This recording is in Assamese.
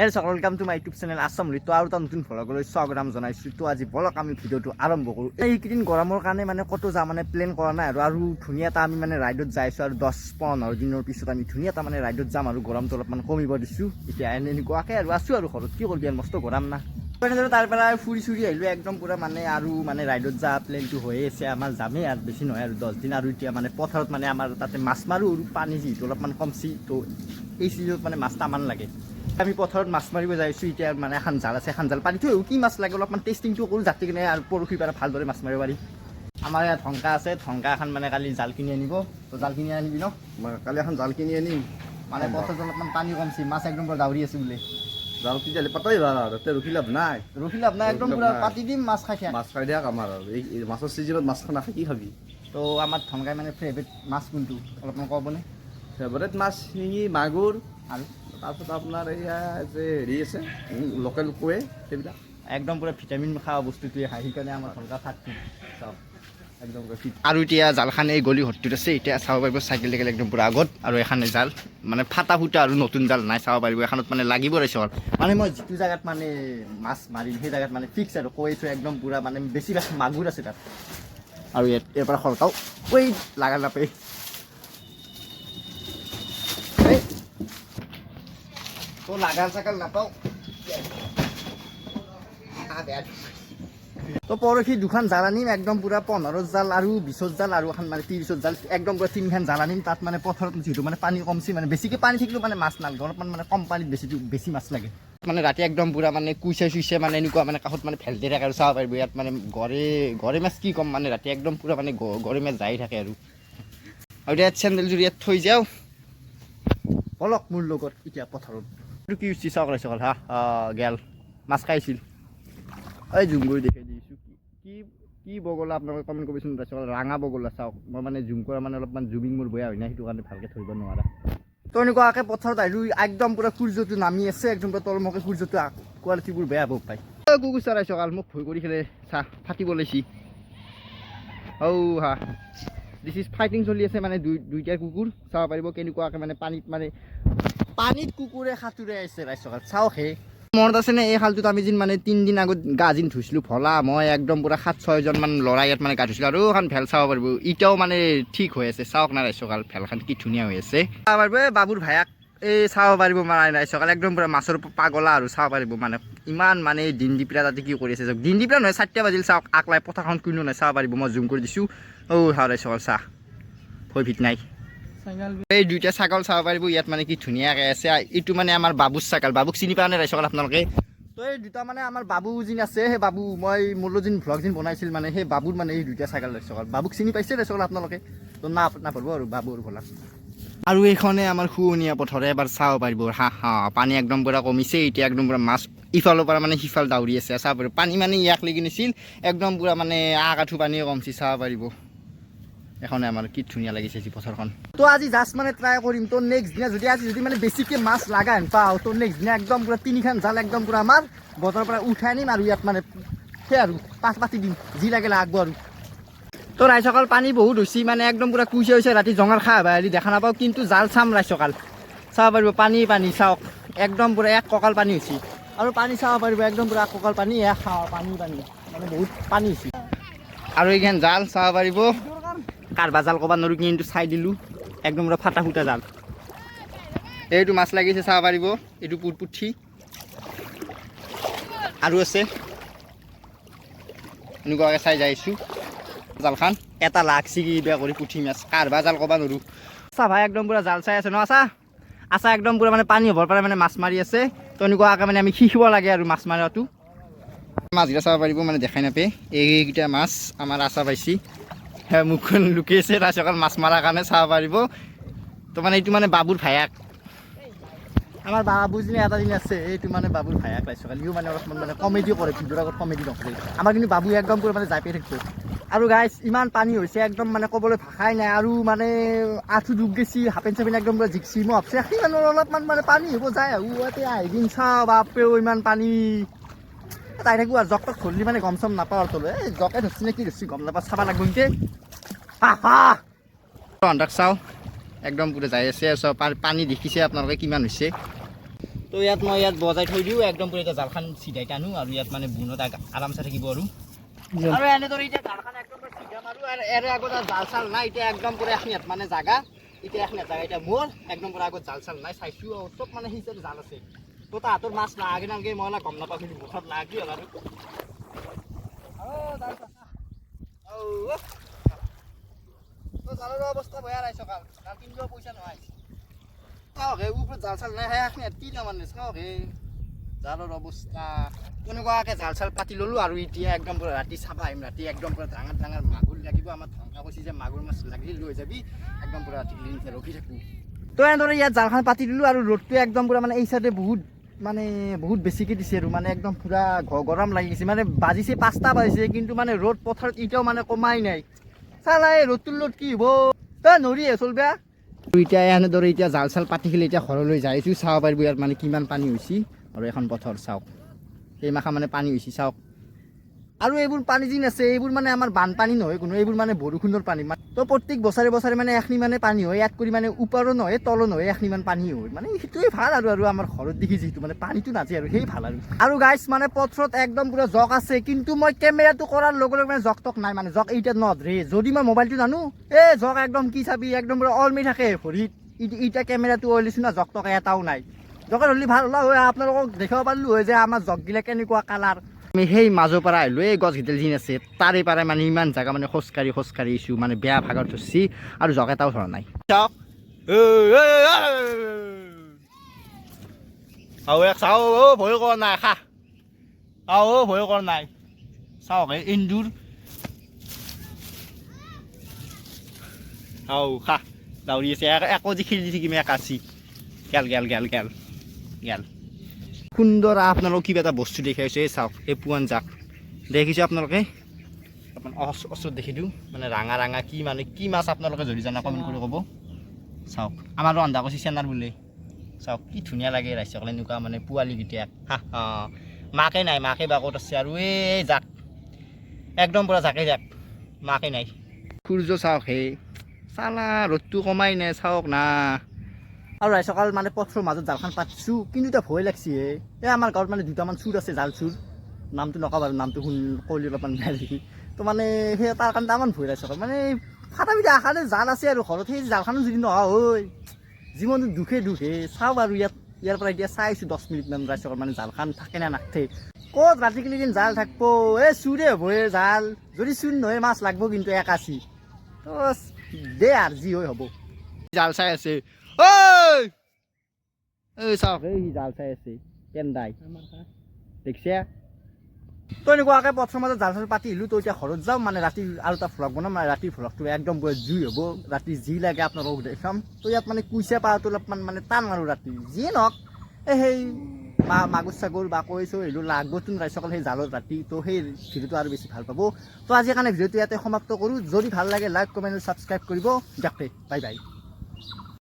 Hello' welcome to my YouTube channel Assam লি। তো আৰু এটা নতুন ভ্লগলৈ স্বাগতম জনাইছোঁ। তো আজি বলক আমি ভিডিঅ'টো আৰম্ভ কৰোঁ। এইকেইদিন গৰমৰ কাৰণে মানে ক'তো যা মানে প্লেন কৰা নাই আৰু ধুনীয়া এটা আমি মানে ৰাইডত যাইছোঁ আৰু 10-15 দিনৰ পিছত আমি ধুনীয়া এটা মানে ৰাইডত যাম আৰু গৰমটো অলপমান কমিব দিছোঁ। এতিয়া এনেকুৱাকৈ আৰু আছোঁ আৰু ঘৰত কি কৰিবি আৰু মস্ত গৰম না। এনেদৰে তাৰ পৰা ফুৰি চুৰি আহিলোঁ একদম পূৰা মানে আৰু মানে ৰাইডত যোৱা প্লেনটো হৈয়ে আছে আমাৰ যামেই আৰু বেছি নহয় আৰু 10 দিন আৰু এতিয়া মানে পথাৰত মানে আমাৰ তাতে মাছ মাৰোঁ আৰু পানী যিহেতু অলপমান কমছি তো এই চিজনত মানে মাছ তামান লাগে। আমি পথাৰত মাছ মাৰিব যাইছোঁ এতিয়া মানে এখন জাল আছে এখন জাল পানী থৈ কি মাছ লাগে অলপমান টেষ্টিংটো কৰোঁ যাতে কিনে আৰু পৰহি পৰা ভালদৰে মাছ মাৰিব পাৰি। আমাৰ ইয়াত ঢংকা আছে ঢংকা এখন মানে কালি জাল কিনি আনিব তো জাল কিনি আনিবি ন কালি এখন জাল কিনি আনিম মানে পথাৰত অলপমান পানী কমছি মাছ একদম পুৰা দাউৰি আছে বোলে। জাল তেতিয়াহ'লে পাতাই ভাল আৰু তাতে ৰখি লাভ নাই একদম পুৰা পাতি দিম মাছ খাই মাছ খাই দিয়ক আমাৰ আৰু এই মাছৰ চিজনত মাছ খানা খাই কি খাবি। তো আমাৰ ঢংকাই মানে ফেভৰেট মাছ কোনটো অলপমান ক'বনে? ফেভৰেট মাছ শিঙি মাগুৰ আৰু তাৰপিছত আপোনাৰ এয়া যে হেৰি আছে লোকেল কোৱে সেইবিলাক একদম পুৰা ভিটামিন খোৱা বস্তুটোৱে খাই সেইকাৰণে আমাৰ ঢংকা ফাটি চাওক একদম ফিট। আৰু এতিয়া জালখন এই গলি ভৰ্তিত আছে এতিয়া চাব পাৰিব চাইকেল টাইকেল একদম পুৰা আগত আৰু এখানে জাল মানে ফাটা ফুটা আৰু নতুন জাল নাই চাব পাৰিব এখনত মানে লাগিব ৰৈছে মানে মই যিটো জেগাত মানে মাছ মাৰিম সেই জেগাত মানে ফিক্স আৰু কৈছোঁ একদম পুৰা মানে বেছিভাগ মাগুৰ আছে তাত আৰু ইয়াৰ পৰা সৰকাও কৈ লাগা নাপায় তো লাগাল চাগাল নাপাওঁ। তো পৰহি দুখন জাল আনিম একদম পুৰা 15 জাল আৰু 20 জাল আৰু এখন মানে 30 জাল একদম পুৰা 3খান জাল আনিম তাত মানে পথাৰত যিহেতু মানে পানী কমছি মানে বেছিকৈ পানী থাকিলেও মানে মাছ নালাগে অলপমান মানে কম পানীত বেছি মাছ লাগে মানে ৰাতি একদম পুৰা মানে কুইছে চুইছে মানে এনেকুৱা মানে কাষত মানে ভেলতে থাকে আৰু চাব পাৰিব ইয়াত মানে গৰে মাছ কি ক'ম মানে ৰাতি একদম পুৰা মানে গৰে মাছ যাই থাকে আৰু ইয়াত চেণ্ডেলযোৰ ইয়াত থৈ যাওঁ অলপ মোৰ লগত এতিয়া পথাৰত এইটো কি উঠছি চাওক ৰাইছে হা গেল মাছ খাইছিল এই জুম কৰি দেখাই দিছোঁ কি কি বগলা আপোনালোকে কমেণ্ট কৰিবচোন ৰাইছে ৰাঙা বগলা চাওক মই মানে জুম কৰা মানে অলপমান জুমিং মোৰ বেয়া হয় না সেইটো কাৰণে ভালকৈ ধৰিব নোৱাৰা। তো এনেকুৱাকৈ পথাৰত আহিলোঁ একদম পুৰা সূৰ্যটো নামি আছে একদম পুৰা তলমুখে সূৰ্যটো কোৱালিটিবোৰ বেয়া হ'ব পায়। কুকুৰ চৰাই চকাল মোক ভয় কৰি খেলে চাহ ফাটিব লৈছি হা দিছ ইজ ফাইটিং চলি আছে মানে দুইটাৰ কুকুৰ চাব পাৰিব কেনেকুৱাকৈ মানে পানীত কুকুৰে সাঁতুৰে আছে ৰাইচকাল চাওক হে মনত আছেনে এই খালটোত আমি যেন মানে 3 দিন আগত গা যেন ধুইছিলোঁ ভলা মই একদম পুৰা 7-6জন মান ল'ৰা ইয়াত মানে গা ধুইছিলোঁ আৰু এখন ভেল চাব পাৰিব এতিয়াও মানে ঠিক হৈ আছে চাওক না ৰাইচকাল ভেলখন কি ধুনীয়া হৈ আছে চাব পাৰিব এই বাবুৰ ভায়াক এই চাব পাৰিব মানে ৰাইচকাল একদম পুৰা মাছৰ পাগলা আৰু চাব পাৰিব মানে ইমান মানে দিন দিপৰা তাতে কি কৰি আছে চাওক দিন দিপৰা নহয় 4টা বাজিল চাওক আকলাই পথাৰখন কোনো নাই চাব পাৰিব মই জুম কৰি দিছোঁ ৰাইচকাল চাহ ভয় ভিত নাই এই দুইটা ছাগল চাব পাৰিব ইয়াত মানে কি ধুনীয়াকৈ আছে এইটো মানে আমাৰ বাবুৰ ছাগল বাবুক চিনি পোৱা নাই ৰাইচকাল আপোনালোকে তো এই দুটা মানে আমাৰ বাবু যেন আছে সেই বাবু মই মোৰ যেন ভ্লগ যেন বনাইছিল মানে সেই বাবুৰ মানে এই দুইটা ছাগল ৰাইচকাল বাবুক চিনি পাইছে ৰাইচকাল আপোনালোকে তো নাপাৰিব আৰু বাবুৰ ভলা আৰু এইখনে আমাৰ শুৱনীয়া পথৰে এবাৰ চাব পাৰিব পানী একদম পূৰা কমিছে এতিয়া একদম পূৰা মাছ ইফালৰ পৰা মানে সিফাল দাউৰি আছে চাব পাৰিব পানী মানে ইয়াক লাগি নিছিল একদম পূৰা মানে আঁঠু পানীয়ে কমছি চাব পাৰিব এখনে আমাৰ কি ধুনীয়া লাগিছে যি পথাৰখন। তো আজি জাষ্ট মানে ট্ৰাই কৰিম তো নেক্সট দিনা যদি মানে বেছিকৈ মাছ লাগা হেন পাওঁ তো নেক্সট দিনা একদম পূৰা 3খান জাল একদম পূৰা আমাৰ বজাৰৰ পৰা উঠাই আনিম আৰু ইয়াত মানে সেই আৰু পাছ পাতি দিম যি লাগে লাগব আৰু। তো ৰাইচকাল পানী বহুত হৈছে মানে একদম পূৰা কুইছে হৈছে ৰাতি জঙাৰ খা হেৰি দেখা নাপাওঁ কিন্তু জাল চাম ৰাইচকাল চাব পাৰিব পানী চাওক একদম পূৰা এক কঁকাল পানী হৈছে আৰু পানী চাব পাৰিব একদম পূৰা কঁকাল পানী পানী মানে বহুত পানী হৈছে আৰু এইখান জাল চাব পাৰিব কাৰবা জাল ক'ব নোৱাৰোঁ কিন্তু চাই দিলোঁ একদম পুৰা ফাটা ফুটা জাল এইটো মাছ লাগিছে চাব পাৰিব এইটো পুঠি আৰু আছে এনেকুৱাকৈ চাই যাইছোঁ জালখন এটা লাগছি কিবা কৰি পুঠি মাছ কাৰবা জাল ক'ব নোৱাৰোঁ আছা ভাই একদম পুৰা জাল চাই আছে ন আছা একদম পুৰা মানে পানী হ'বৰ পৰা মানে মাছ মাৰি আছে তো এনেকুৱাকৈ মানে আমি শিকিব লাগে আৰু মাছ মাৰাটো মাছকেইটা চাব পাৰিব মানে দেখাই নাপায় এইকেইটা মাছ আমাৰ আশা পাইছি মুখখন লুকিছে ৰাইচকাল মাছ মৰাৰ কাৰণে চাব পাৰিব তো মানে এইটো মানে বাবুৰ ভায়াক আমাৰ বাবু যেনে এটা দিন আছে এইটো মানে বাবুৰ ভায়াক ৰাইচকাল ইও মানে অলপমান মানে কমেডি কৰে ভিডিঅ'ৰ আগত কমেডি নকৰে আমাৰ কিন্তু বাবু একদম পুৰা মানে জাই পাই থাকিব আৰু গাইজ ইমান পানী হৈছে একদম মানে ক'বলৈ ভাষাই নাই আৰু মানে আঁঠু ডুব গেছি হাফেন চাফেন একদম পুৰা জিকছি মই ভাবছি সেই মানুহৰ অলপমান মানে পানী হ'ব যায় ইয়াতে আহিদিন চাওঁ বাপেও ইমান পানী তাই থাকোঁ আৰু জক তক ধৰিলে মানে গম চম নাপাওঁ আৰু তলে এই জকে ধৰছি নে কি ধৰছি গম নাপাওঁ চাব লাগব নেকি চাওঁ একদম পুৰা যাই আছে চব পানী দেখিছে আপোনালোকে কিমান হৈছে তো ইয়াত বজাই থৈ দিওঁ একদম পুৰা এতিয়া জালখন চিধাই টানো আৰু ইয়াত মানে বুনত আৰামছে থাকিব আৰু এনেদৰে এতিয়া জালখন একদম চিধা মাৰোঁ আৰু এৰে আগত জাল চাল নাই এতিয়া একদম পুৰা এখনিয়াত মানে জাগা এতিয়া এখনিয়াত জাগা এতিয়া মোৰ একদম পুৰা আগত জাল চাল নাই চাইছোঁ আৰু চব মানে সিঁচাৰ জাল আছে তো তাহাঁতৰ মাছ লাগে নালাগে মই গম নাপাওঁ কিন্তু মুখত লাগি হ'ল আৰু জালৰ অৱস্থা বেয়া নাই চকাল জাল কিনিলেও পইচা নহয় চাওক ওপৰত জাল চাল নাই এখনিয়াত কি নামানে চাওক জালৰ অৱস্থা তেনেকুৱাকৈ জাল চাল পাতি ল'লোঁ আৰু এতিয়া একদম পুৰা ৰাতি চাবা আহিম ৰাতি একদম পুৰা ডাঙৰ ডাঙৰ মাগুৰ লাগিব আমাৰ ধংকা কৈছে যে মাগুৰ মাছ লাগিলে লৈ যাবি একদম পুৰা ৰাতি ৰখি থাকোঁ তো এনেদৰে ইয়াত জালখন পাতি দিলোঁ আৰু ৰ'দটো একদম পুৰা মানে এই চাইডে বহুত বেছিকৈ দিছে আৰু মানে একদম পুৰা গৰম লাগি গৈছে মানে বাজিছে 5টা বাজিছে কিন্তু মানে ৰ'দ পথাৰত এতিয়াও মানে কমাই নাই চালা এই ৰ'দটোৰ লগত কি হ'ব তই নৰিয়ে চলবা এতিয়া এনেদৰে এতিয়া জাল চাল পাতি খেলি এতিয়া ঘৰলৈ যাইছোঁ চাব পাৰিব ইয়াত মানে কিমান পানী হৈছে আৰু এখন পথৰ চাওক এই মাখা মানে পানী হৈছে চাওক আৰু এইবোৰ পানী যি আছে এইবোৰ মানে আমাৰ বানপানী নহয় কোনো এইবোৰ মানে বৰষুণৰ পানী তো প্ৰত্যেক বছৰে মানে এখনি মানে পানী হয় ইয়াত কৰি মানে ওপৰো নহয় তলো নহয় এখনি মানে পানী হয় মানে সেইটোৱে ভাল আৰু আমাৰ ঘৰত দেখি যিহেতু মানে পানীটো নাযায় আৰু সেই ভাল আৰু গাইছ মানে পথৰত একদম পুৰা জক আছে কিন্তু মই কেমেৰাটো কৰাৰ লগে লগে মানে জক টক নাই মানে জক এতিয়া নধৰে যদি মই মোবাইলটো জানো জক একদম কি চাবি একদম পুৰা অলমি থাকে ভৰিত এতিয়া কেমেৰাটো ওলাইছোঁ না জক টক এটাও নাই জকৰ হ'লে ভাল হ'ল হয় আপোনালোকক দেখাব পাৰিলোঁ হয় যে আমাৰ জকগিলা কেনেকুৱা কালাৰ আমি সেই মাজৰ পৰা আহিলোঁ এই গছকেইডাল যি আছে তাৰে পৰা মানে ইমান জেগা মানে খোজকাঢ়ি আহিছোঁ মানে বেয়া ভাগৰ ধৰিছি আৰু জক এটাও ধৰা নাই চাওক চাওঁ ভয় কৰা নাই খা ভয় কৰা নাই চাওক এন্দুৰ খা দাউৰি আছে একো যি খেলি থাকিম একাচি গেল সুন্দৰ আপোনালোক কিবা এটা বস্তু দেখাইছে চাওক এই পুৱান জাক দেখিছে আপোনালোকে ওচৰত দেখি দিওঁ মানে ৰাঙা কি মাছ আপোনালোকে যদি জানা কমেণ্ট কৰি ক'ব চাওক আমাৰো ৰন্ধা কৈছে চেনাৰ বোলে চাওক কি ধুনীয়া লাগে ৰাইজসকলে এনেকুৱা মানে পোৱালিকেইটা মাকে নাই মাকে বাকত আছে আৰু এই জাক একদম পুৰা জাকে জাক মাকে নাই সূৰ্য চাওক চালা ৰ'দটো কমাই নাই চাওক না আৰু ৰাইজসকল মানে পথৰ মাজত জালখন পাতিছোঁ কিন্তু এতিয়া ভয় লাগছে আমাৰ গাঁৱত মানে দুটামান চুৰ আছে জাল চুৰ নামটো নকওঁ বাৰু নামটো ক'লে অলপমান বেয়া দেখি তো মানে সেই তাৰ কাৰণে তামান ভয় ৰাইজসকল মানে ফাটা পিঠা আশাৰে জাল আছে আৰু ঘৰত সেই জালখনো যদি নহয় জীৱনটো দুখে চাওঁ বাৰু ইয়াৰ পৰা এতিয়া চাইছোঁ 10 মিনিটমান ৰাইজসকল মানে জালখন থাকে নে নাথাকে ক'ত ৰাতিকলি দিন জাল থাকিব চুৰে হ'ব জাল যদি চুৰ নহয় মাছ লাগব কিন্তু একাচি তো দে আৰু যি হয় হ'ব জাল চাই আছে চাওক সি জাল চাই আছে কেন্দাই দেখিছে তো এনেকুৱাকৈ পথৰ মাজত জাল চাল পাতি আহিলোঁ তো এতিয়া ঘৰত যাওঁ মানে ৰাতি আৰু এটা ভ্লগ বনাম মানে ৰাতিৰ ভ্লগটো একদম পুৰা জুই হ'ব ৰাতি যি লাগে আপোনালোকক দেখাম তো ইয়াত মানে কুইচা পাওয়াটো অলপমান মানে টান মাৰোঁ ৰাতি যিয়ে নহওক সেই মাগুৰ চাগুৰ বা কৈছোঁ এইটো লাগবচোন ৰাইজসকল সেই জালত ৰাতি তো সেই ভিডিঅ'টো আৰু বেছি ভাল পাব তো আজিৰ কাৰণে ভিডিঅ'টো ইয়াতে সমাপ্ত কৰোঁ যদি ভাল লাগে লাইক কমেণ্ট ছাবস্ক্ৰাইব কৰিব দিয়ক বাই বাই